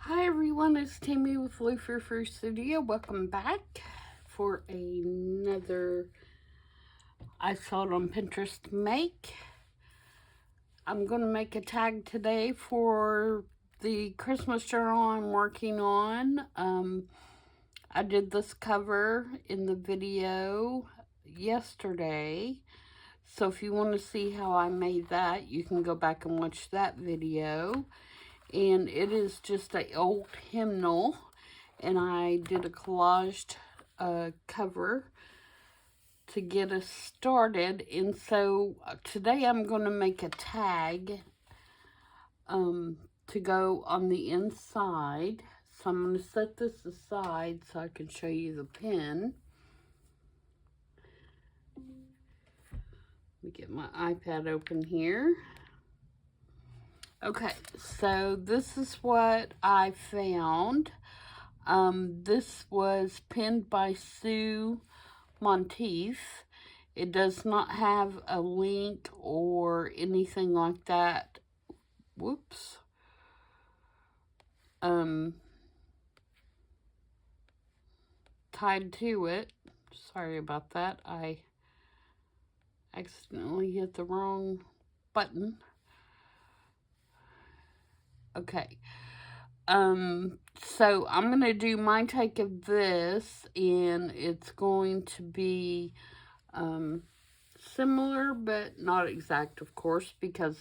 Hi everyone, it's Tammy with Frou-frou Studio. Welcome back for another I saw it on Pinterest make. I'm going to make a tag today for the Christmas journal I'm working on. I did this cover in the video yesterday. So if you want to see how I made that, you can go back and watch that video. And it is just an old hymnal, and I did a collaged cover to get us started. And so today I'm going to make a tag to go on the inside. So I'm going to set this aside so I can show you the pen. Let me get my iPad open here. Okay, so this is what I found. This was penned by Sue Monteath. It does not have a link or anything like that. Whoops. Tied to it. Sorry about that. I accidentally hit the wrong button. Okay. So I'm going to do my take of this, and it's going to be, similar, but not exact, of course, because,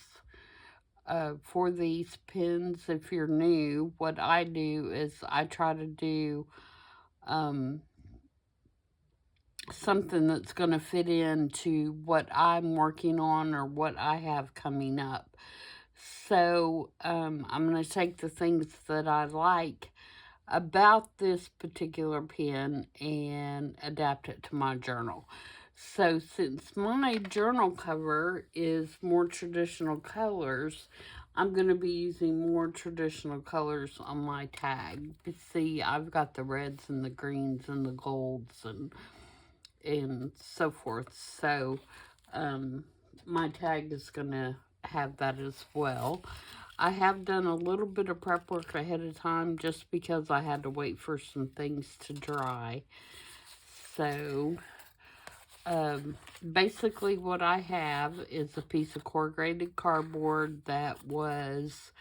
for these pins, if you're new, what I do is I try to do, something that's going to fit into what I'm working on or what I have coming up. So, I'm going to take the things that I like about this particular pen and adapt it to my journal. So, since my journal cover is more traditional colors, I'm going to be using more traditional colors on my tag. But see, I've got the reds and the greens and the golds and so forth. So, my tag is going to have that as well. I have done a little bit of prep work ahead of time just because I had to wait for some things to dry. So, basically what I have is a piece of corrugated cardboard that was,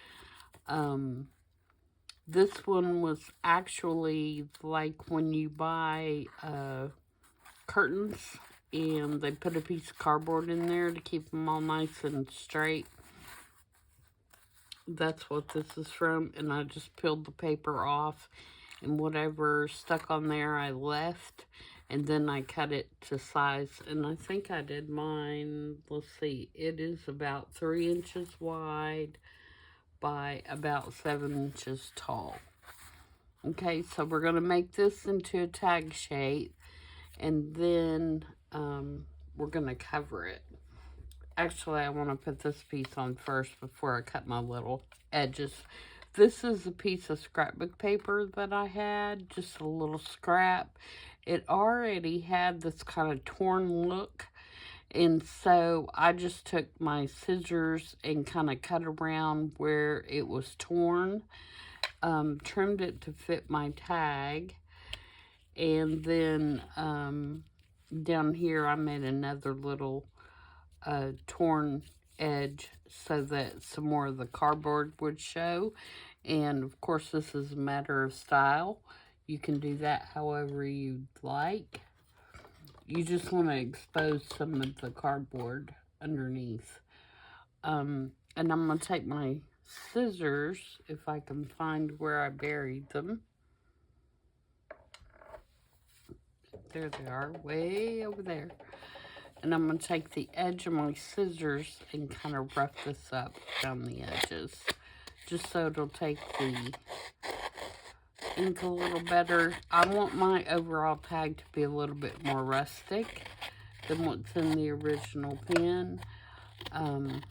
this one was actually like when you buy, curtains and they put a piece of cardboard in there to keep them all nice and straight. That's what this is from, and I just peeled the paper off, and whatever stuck on there I left, and then I cut it to size, and I think I did mine, let's see, it is about 3 inches wide by about 7 inches tall. Okay, so we're going to make this into a tag shape, and then we're going to cover it. Actually, I want to put this piece on first before I cut my little edges. This is a piece of scrapbook paper that I had, just a little scrap. It already had this kind of torn look, and so I just took my scissors and kind of cut around where it was torn, trimmed it to fit my tag, and then down here I made another little torn edge so that some more of the cardboard would show. And of course, this is a matter of style. You can do that however you'd like. You just want to expose some of the cardboard underneath. And I'm going to take my scissors, if I can find where I buried them. There they are, way over there. And I'm going to take the edge of my scissors and kind of rough this up down the edges, just so it'll take the ink a little better. I want my overall tag to be a little bit more rustic than what's in the original pen. And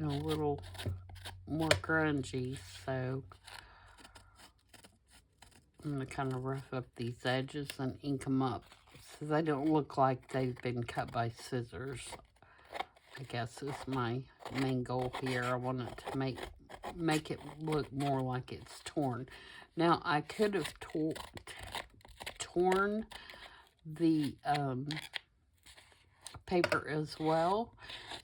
a little more grungy, so I'm going to kind of rough up these edges and ink them up so they don't look like they've been cut by scissors. I guess is my main goal here. I want it to make make it look more like it's torn. Now, I could have torn the paper as well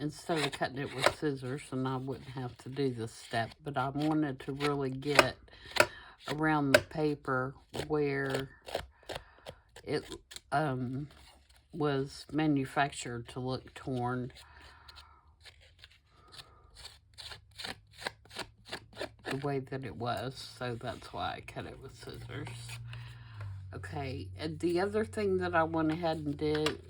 instead of cutting it with scissors, and I wouldn't have to do this step, but I wanted to really get around the paper where it was manufactured to look torn. The way that it was, so that's why I cut it with scissors. Okay, and the other thing that I went ahead and did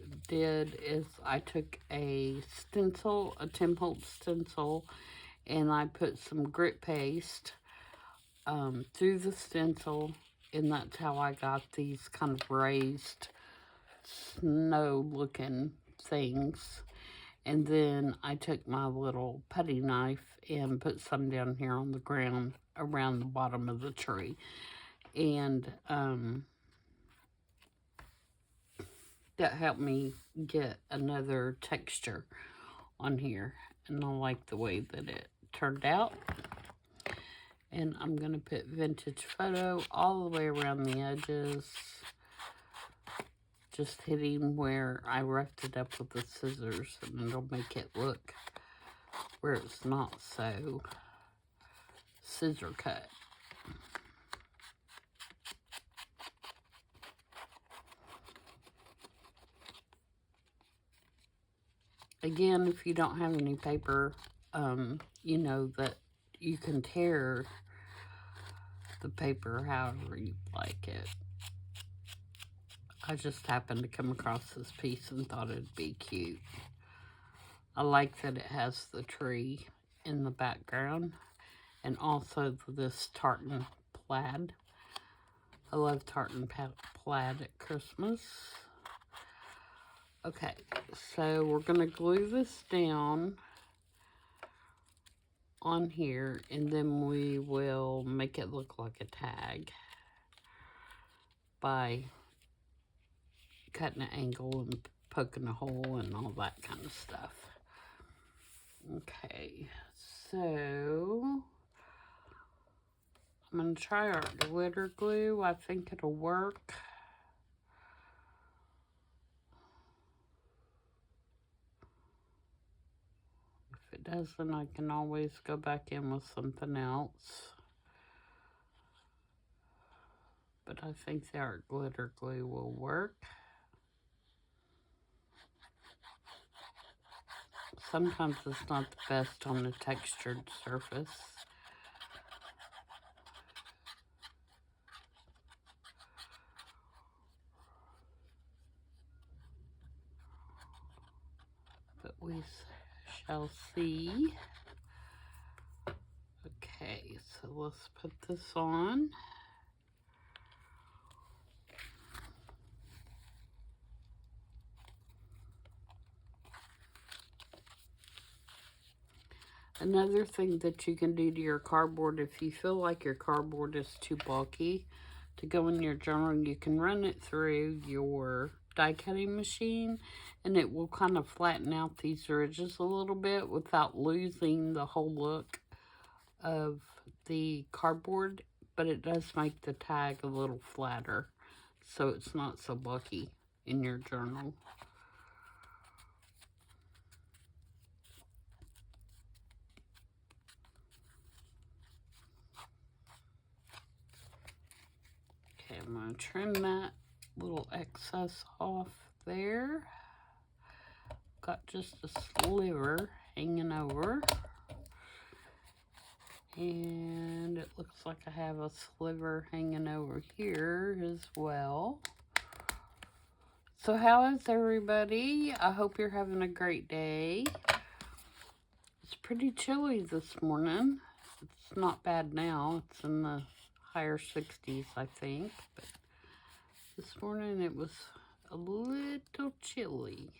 is I took a stencil, a 10-volt stencil, and I put some grit paste through the stencil, and that's how I got these kind of raised snow-looking things. And then I took my little putty knife and put some down here on the ground around the bottom of the tree. And that helped me get another texture on here. And I like the way that it turned out. And I'm going to put vintage photo all the way around the edges. Just hitting where I roughed it up with the scissors, and it'll make it look where it's not so scissor cut. Again, if you don't have any paper, you know that you can tear the paper however you like it. I just happened to come across this piece and thought it'd be cute. I like that it has the tree in the background, and also this tartan plaid. I love tartan plaid at Christmas. Okay, so we're going to glue this down on here, and then we will make it look like a tag by cutting an angle and poking a hole and all that kind of stuff. Okay, so I'm going to try our glitter glue. I think it'll work. If it doesn't, I can always go back in with something else. But I think the art glitter glue will work. Sometimes it's not the best on a textured surface. But we shall see. Okay, so let's put this on. Another thing that you can do to your cardboard, if you feel like your cardboard is too bulky to go in your journal, you can run it through your die cutting machine, and it will kind of flatten out these ridges a little bit without losing the whole look of the cardboard, but it does make the tag a little flatter, so it's not so bulky in your journal. Okay, I'm going to trim that little excess off there. Got just a sliver hanging over. And it looks like I have a sliver hanging over here as well. So how is everybody? I hope you're having a great day. It's pretty chilly this morning. It's not bad now. It's in the higher 60s, I think. But this morning it was a little chilly.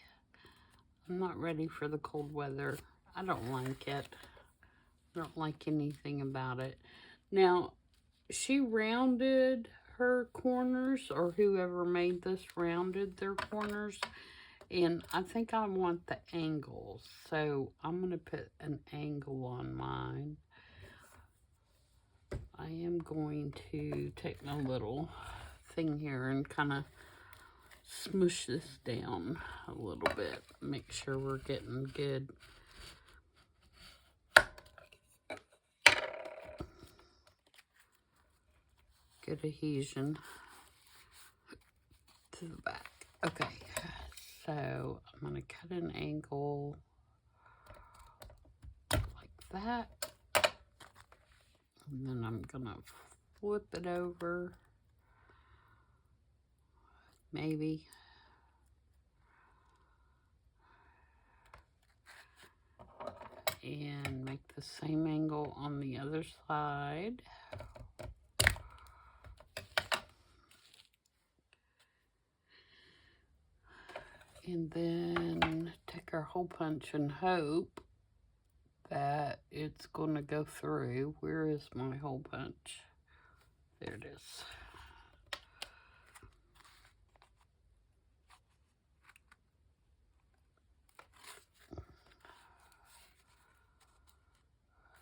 I'm not ready for the cold weather. I don't like it. I don't like anything about it. Now, she rounded her corners, or whoever made this rounded their corners, and I think I want the angles, so I'm going to put an angle on mine. I am going to take my little thing here and kind of smoosh this down a little bit. Make sure we're getting good. Good adhesion to the back. Okay, so I'm going to cut an angle like that. And then I'm going to flip it over. Maybe. And make the same angle on the other side. And then take our hole punch and hope that it's going to go through. Where is my hole punch? There it is.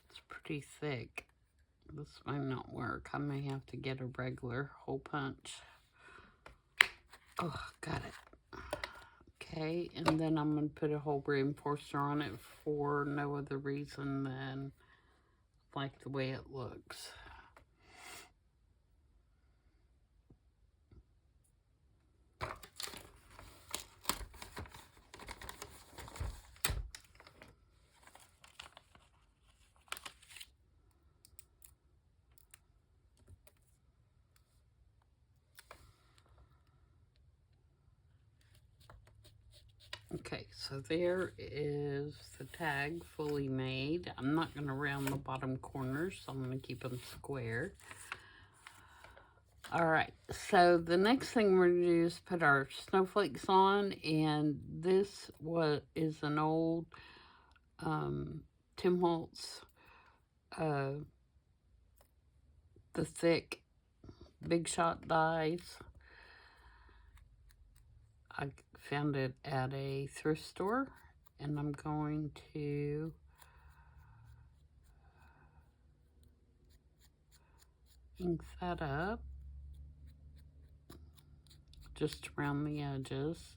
It's pretty thick. This might not work. I may have to get a regular hole punch. Oh, got it. Okay, and then I'm going to put a hole reinforcer on it for no other reason than like the way it looks. Okay, so there is the tag fully made. I'm not going to round the bottom corners, so I'm going to keep them square. All right, so the next thing we're going to do is put our snowflakes on, and this is an old Tim Holtz, the thick Big Shot dies. I found it at a thrift store, and I'm going to ink that up just around the edges.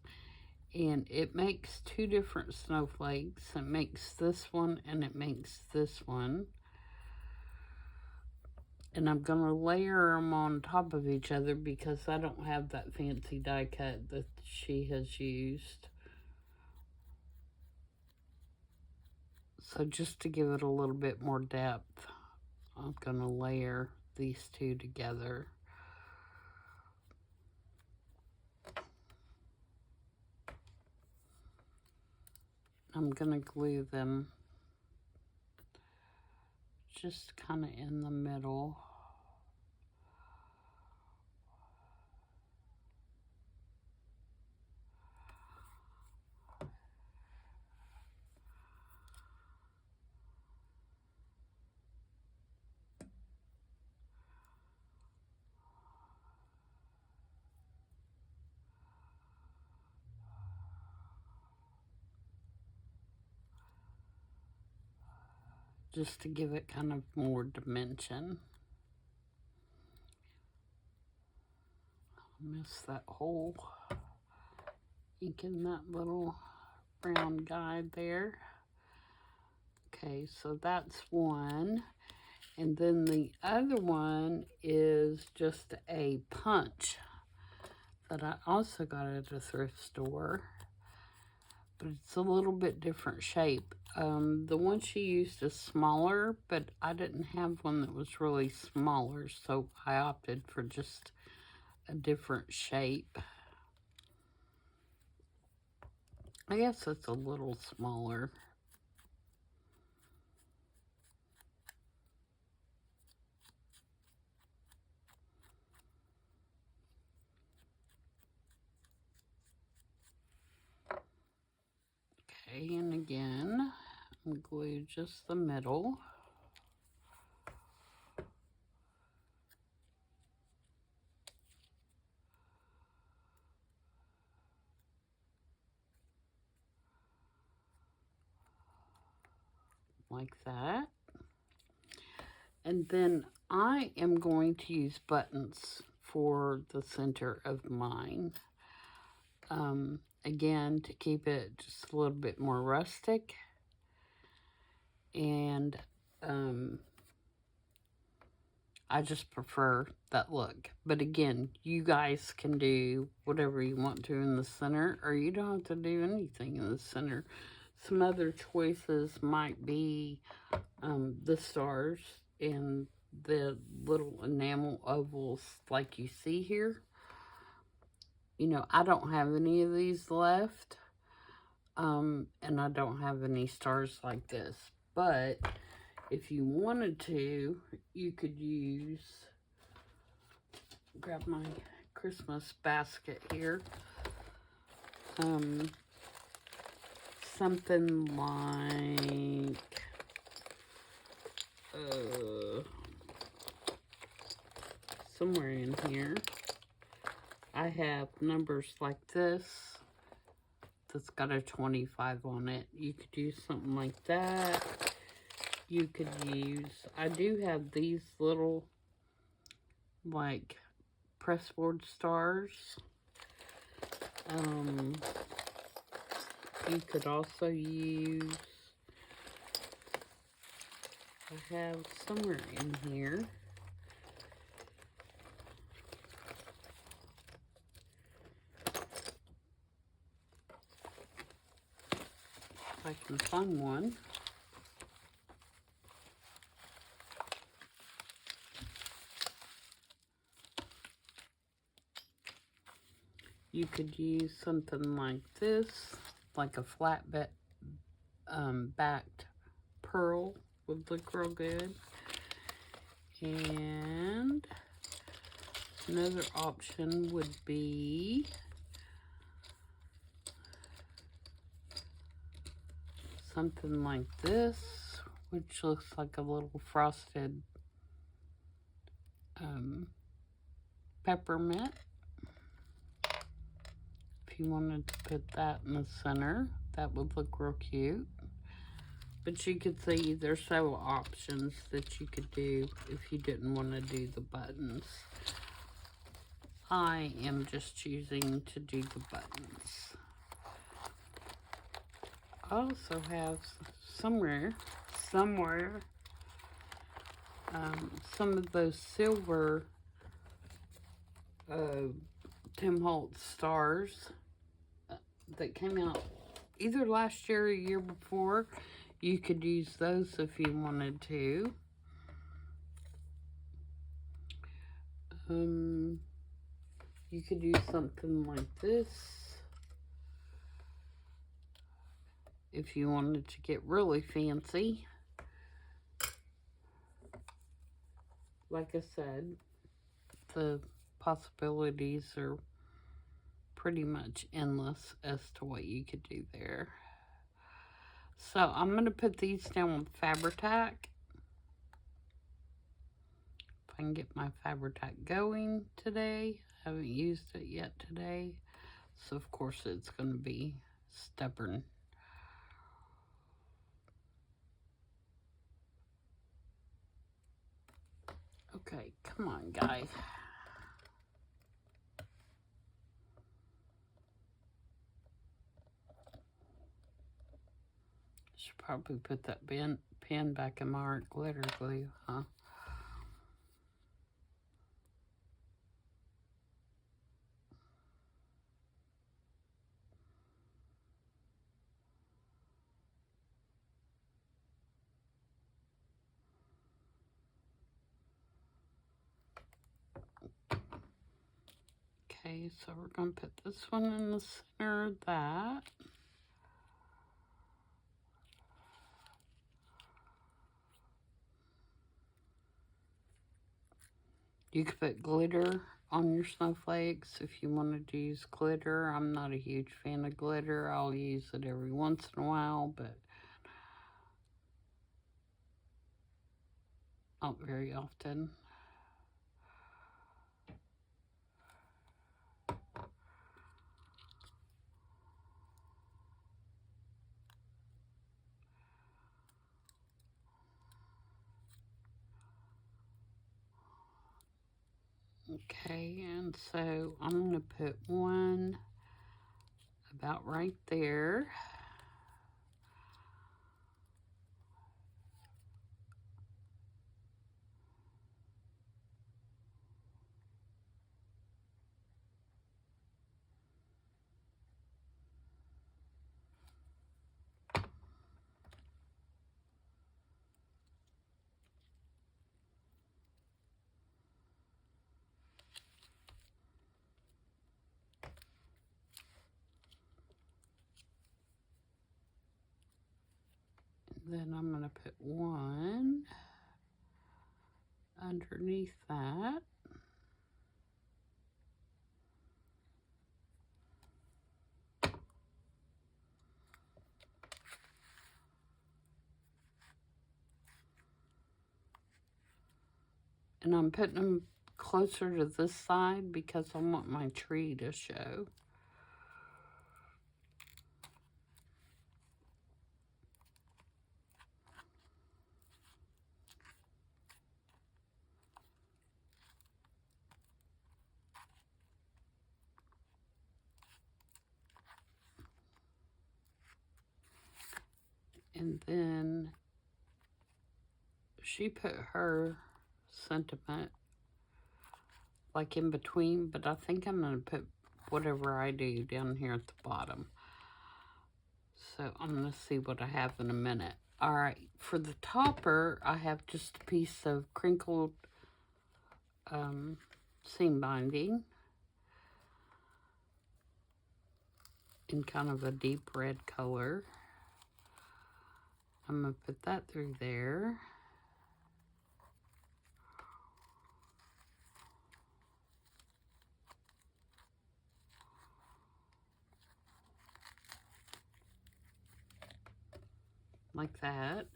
And it makes two different snowflakes. It makes this one and it makes this one. And I'm going to layer them on top of each other because I don't have that fancy die cut that she has used. So just to give it a little bit more depth, I'm going to layer these two together. I'm going to glue them just kind of in the middle. Just to give it kind of more dimension. Miss that hole. Inking that little brown guide there. Okay, so that's one. And then the other one is just a punch that I also got at a thrift store. But it's a little bit different shape. The one she used is smaller, but I didn't have one that was really smaller, so I opted for just a different shape. I guess it's a little smaller. Okay, and again, I'm glue just the middle. Like that. And then I am going to use buttons for the center of mine. Again, to keep it just a little bit more rustic. And I just prefer that look. But again, you guys can do whatever you want to in the center, or you don't have to do anything in the center. Some other choices might be the stars and the little enamel ovals like you see here. You know, I don't have any of these left. And I don't have any stars like this. But if you wanted to, you could use, grab my Christmas basket here. Something like, somewhere in here, I have numbers like this that's got a 25 on it. You could use something like that. You could use, I do have these little, like, pressboard stars. You could also use, I have somewhere in here, if I can find one. You could use something like this, like a flat backed pearl would look real good. And another option would be something like this, which looks like a little frosted peppermint. If you wanted to put that in the center, that would look real cute. But you could see there's several options that you could do if you didn't want to do the buttons. I am just choosing to do the buttons. I also have somewhere, some of those silver Tim Holtz stars that came out either last year or the year before. You could use those if you wanted to. You could use something like this if you wanted to get really fancy. Like I said, the possibilities are pretty much endless as to what you could do there. So I'm going to put these down with Fabri-Tac. If I can get my Fabri-Tac going today. I haven't used it yet today. So of course it's going to be stubborn. Okay, come on guys. Should probably put that pen back in my art glitter glue, huh? Okay, so we're going to put this one in the center of that. You could put glitter on your snowflakes if you wanted to use glitter. I'm not a huge fan of glitter. I'll use it every once in a while, but not very often. Okay, and so I'm going to put one about right there. Then I'm going to put one underneath that. And I'm putting them closer to this side because I want my tree to show. And then she put her sentiment like in between, but I think I'm going to put whatever I do down here at the bottom. So I'm going to see what I have in a minute. All right, for the topper, I have just a piece of crinkled seam binding in kind of a deep red color. I'm going to put that through there. Like that.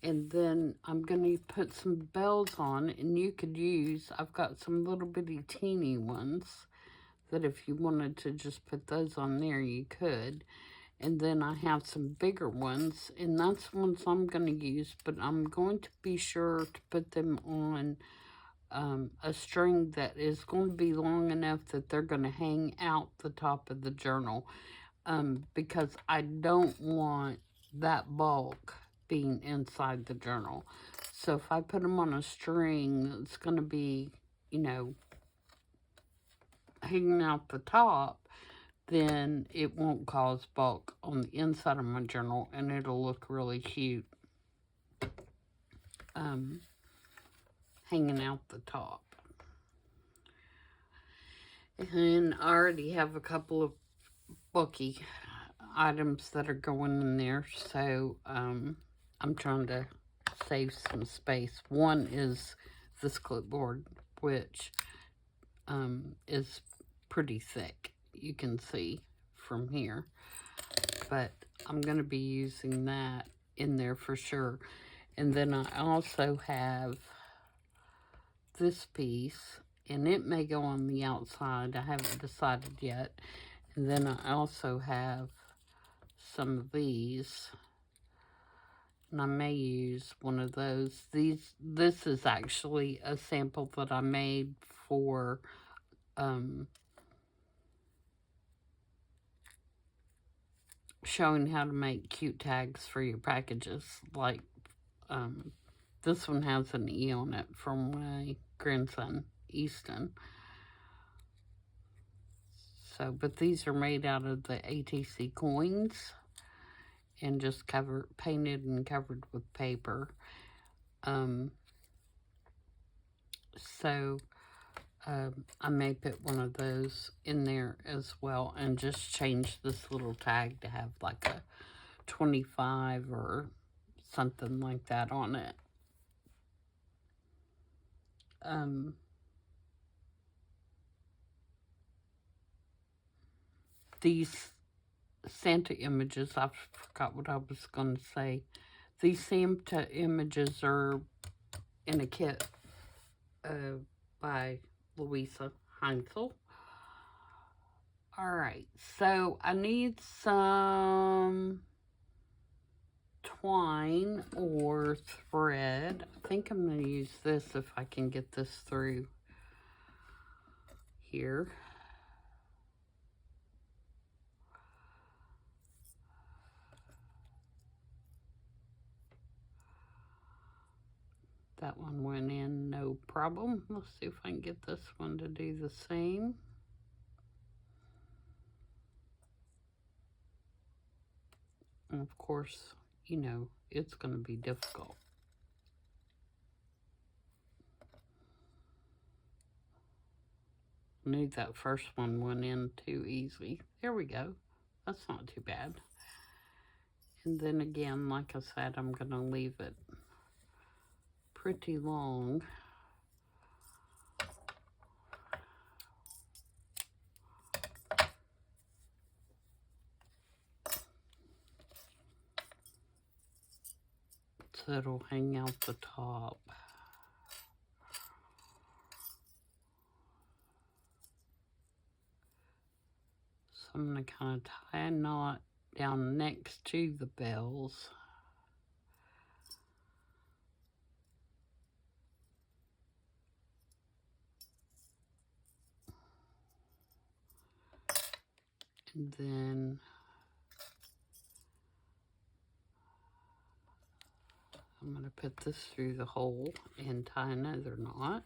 And then I'm going to put some bells on, and you could use, I've got some little bitty teeny ones that if you wanted to just put those on there, you could. And then I have some bigger ones, and that's the ones I'm going to use, but I'm going to be sure to put them on a string that is going to be long enough that they're going to hang out the top of the journal, because I don't want that bulk being inside the journal. So if I put them on a string, it's going to be, you know, hanging out the top, then it won't cause bulk on the inside of my journal, and it'll look really cute hanging out the top. And I already have a couple of bulky items that are going in there, so I'm trying to save some space. One is this clipboard, which is pretty thick, you can see from here, but I'm going to be using that in there for sure. And then I also have this piece, and it may go on the outside, I haven't decided yet. And then I also have some of these, and I may use one of those. This is actually a sample that I made for showing how to make cute tags for your packages. Like this one has an E on it from my grandson Easton. So, but these are made out of the ATC coins and just painted and covered with paper. I may put one of those in there as well and just change this little tag to have like a 25 or something like that on it. These Santa images, I forgot what I was going to say. These Santa images are in a kit by Louisa Heinzel. Alright, so I need some twine or thread. I think I'm going to use this if I can get this through. here. That one went in no problem. Let's see if I can get this one to do the same. And of course, you know, it's going to be difficult. I knew that first one went in too easy. There we go. That's not too bad. And then again, like I said, I'm going to leave it pretty long. So it'll hang out the top. So I'm going to kind of tie a knot down next to the bells. And then I'm going to put this through the hole and tie another knot.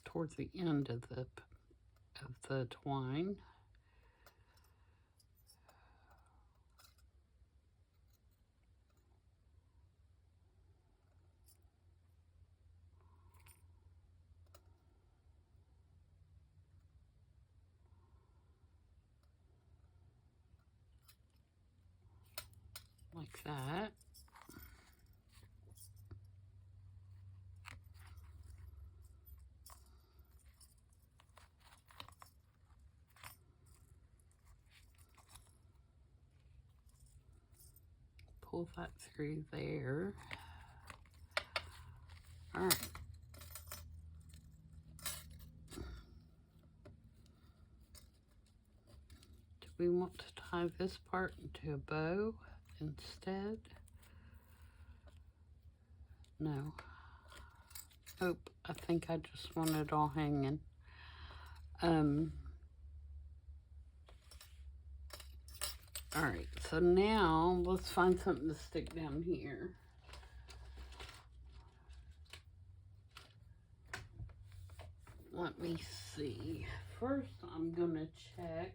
Towards the end of the twine. Like that. Pull that through there. All right. Do we want to tie this part into a bow instead? No. Nope, I think I just want it all hanging. All right, so now let's find something to stick down here. Let me see. First, I'm gonna check.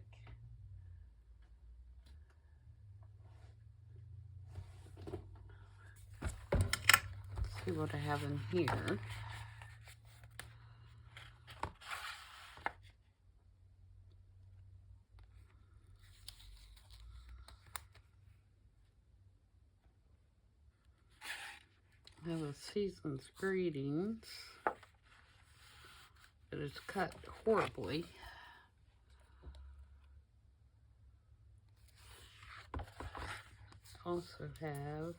See what I have in here. I have a season's greetings. It is cut horribly. Also have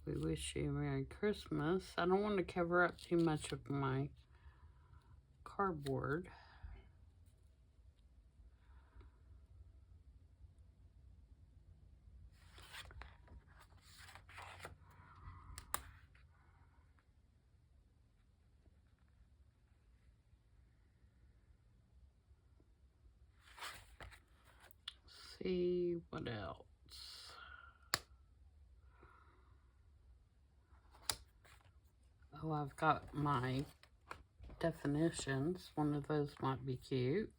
we wish you a Merry Christmas. I don't want to cover up too much of my cardboard. See what else. Oh, I've got my definitions. One of those might be cute.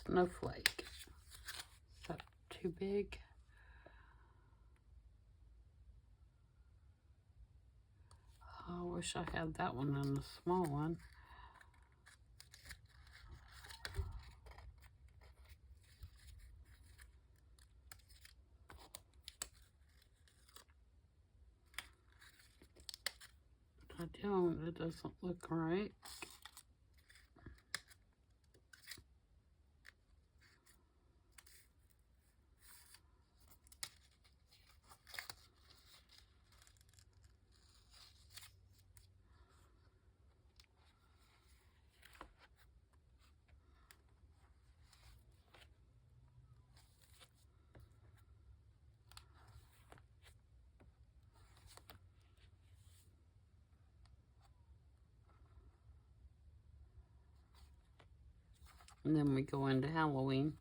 Snowflake. Is that too big? Oh, I wish I had that one and the small one. I don't. It doesn't look right. And then we go into Halloween.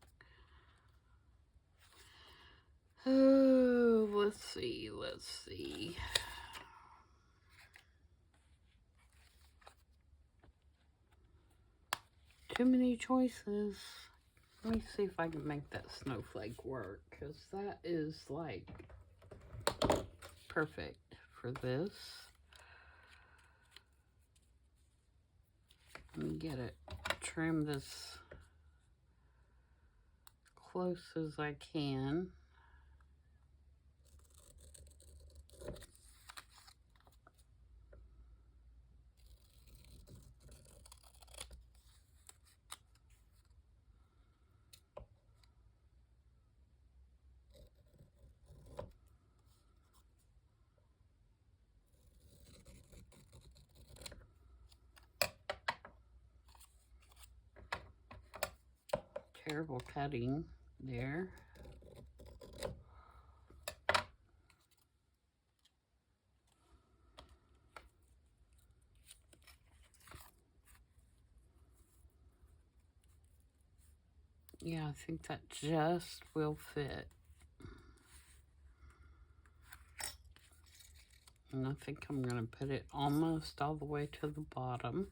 Oh, let's see. Too many choices. Let me see if I can make that snowflake work, because that is like perfect for this. Let me get it, trim this close as I can. Terrible cutting there. Yeah, I think that just will fit. And I think I'm going to put it almost all the way to the bottom.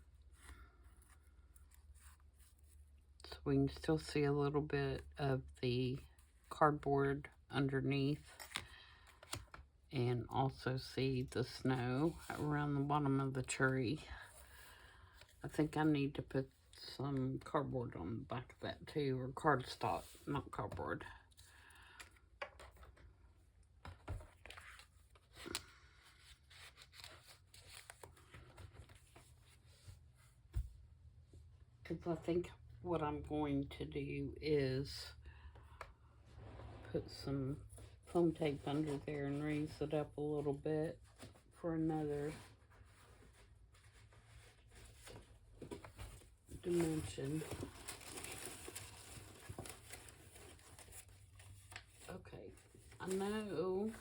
So we can still see a little bit of the cardboard underneath. And also see the snow around the bottom of the tree. I think I need to put some cardboard on the back of that too, or cardstock, not cardboard. Because I think what I'm going to do is put some foam tape under there and raise it up a little bit for another dimension. Okay, I know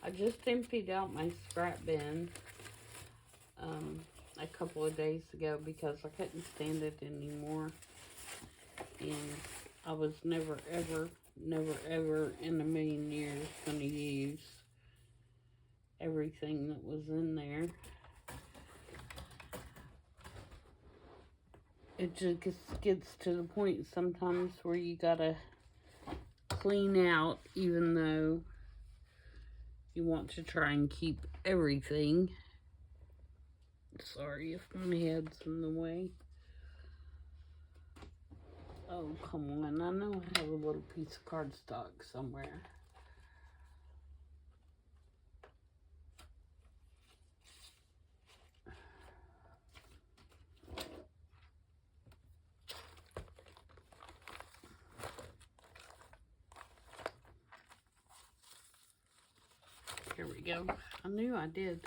I just emptied out my scrap bin a couple of days ago because I couldn't stand it anymore, and I was never ever in a million years gonna use everything that was in there. It just gets to the point sometimes where you gotta clean out, even though you want to try and keep everything. Sorry if my head's in the way. Oh, come on. I know I have a little piece of cardstock somewhere. Here we go. I knew I did.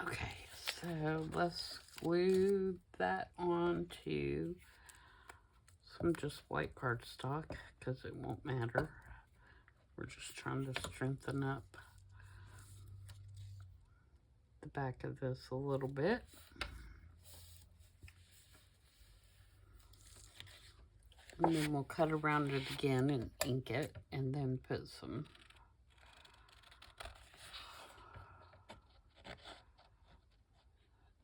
Okay, so let's glue that onto some just white cardstock because it won't matter. We're just trying to strengthen up the back of this a little bit. And then we'll cut around it again and ink it, and then put some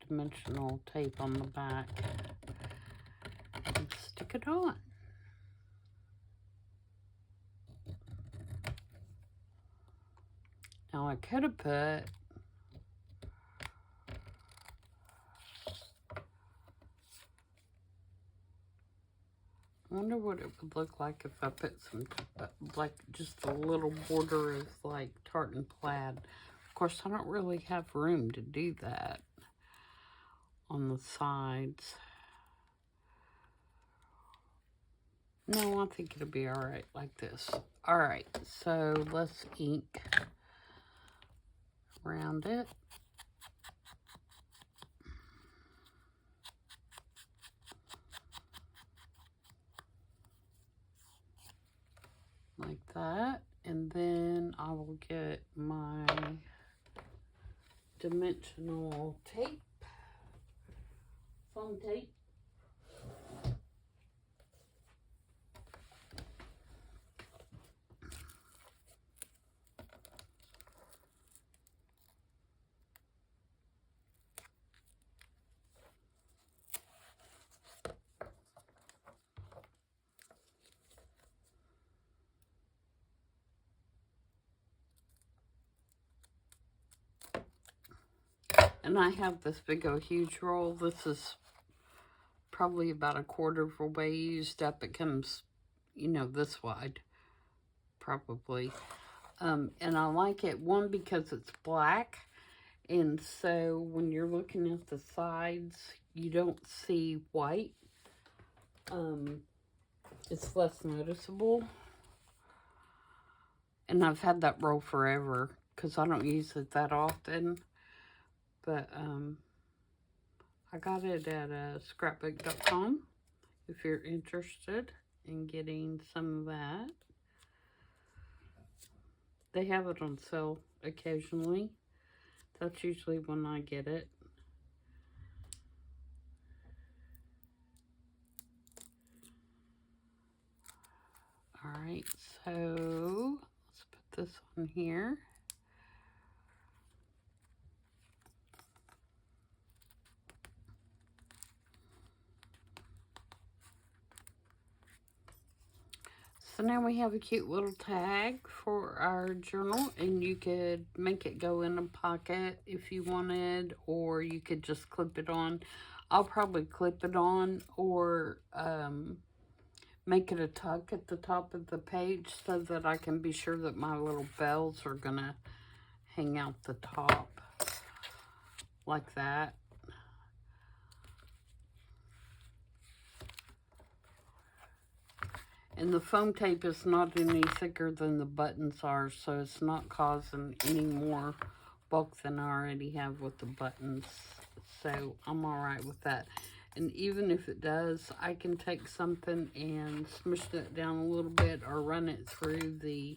dimensional tape on the back and stick it on. Now I could have put I wonder what it would look like if I put some, like, just a little border of, like, tartan plaid. Of course, I don't really have room to do that on the sides. No, I think it'll be all right like this. All right, so let's ink around it. Like that. And then I will get my dimensional tape, foam tape. And I have this big old huge roll. This is probably about a quarter of a way used up. It comes, you know, this wide, probably. And I like it, one, because it's black. And so when you're looking at the sides, you don't see white. It's less noticeable. And I've had that roll forever because I don't use it that often. But I got it at scrapbook.com if you're interested in getting some of that. They have it on sale occasionally. That's usually when I get it. Alright, so let's put this on here. So now we have a cute little tag for our journal, and you could make it go in a pocket if you wanted, or you could just clip it on. I'll probably clip it on, or make it a tuck at the top of the page so that I can be sure that my little bells are gonna hang out the top like that. And the foam tape is not any thicker than the buttons are, so it's not causing any more bulk than I already have with the buttons. So I'm all right with that. And even if it does, I can take something and smush that down a little bit or run it through the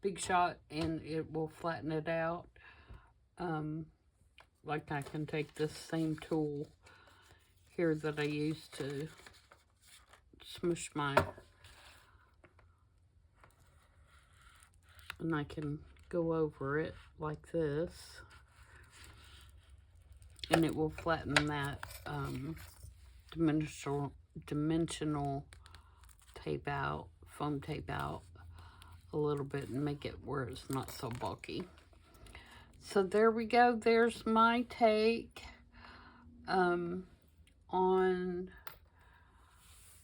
Big Shot and it will flatten it out. Like I can take this same tool here that I used to smush my, and I can go over it like this, and it will flatten that dimensional tape out, foam tape out a little bit and make it where it's not so bulky. So there we go. There's my take on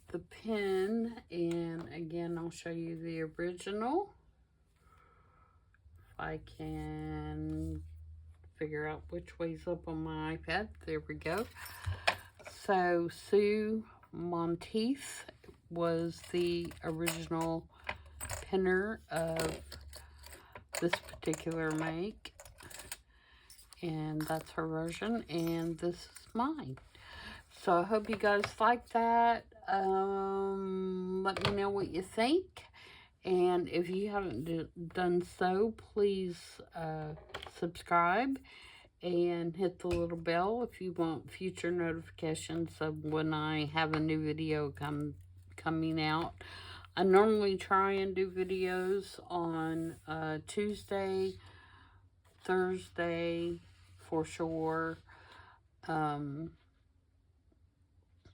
the pen. And again, I'll show you the original. If I can figure out which way's up on my iPad. There we go. So Sue Monteath was the original penner of this particular make. And that's her version, and this is mine. So I hope you guys like that. Let me know what you think. And if you haven't done so, please subscribe and hit the little bell if you want future notifications of when I have a new video coming out. I normally try and do videos on Tuesday, Thursday, for sure.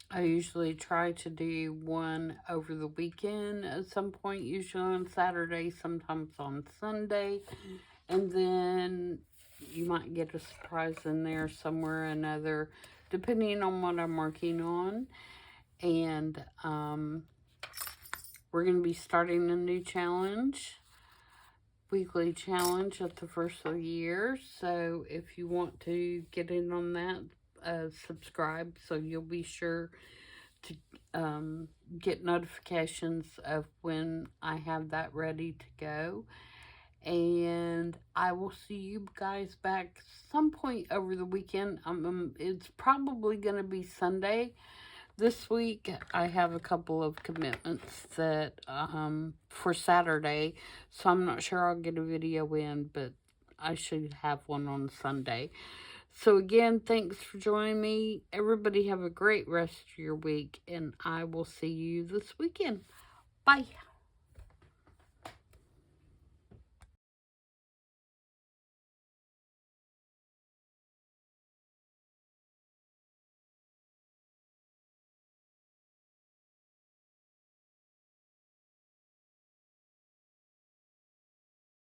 I usually try to do one over the weekend at some point, usually on Saturday, sometimes on Sunday. And then you might get a surprise in there somewhere or another, depending on what I'm working on. And we're going to be starting a new challenge, weekly challenge at the first of the year. So if you want to get in on that, subscribe so you'll be sure to get notifications of when I have that ready to go. And I will see you guys back some point over the weekend. It's probably going to be Sunday. This week, I have a couple of commitments that, for Saturday, so I'm not sure I'll get a video in, but I should have one on Sunday. So again, thanks for joining me. Everybody have a great rest of your week, and I will see you this weekend. Bye.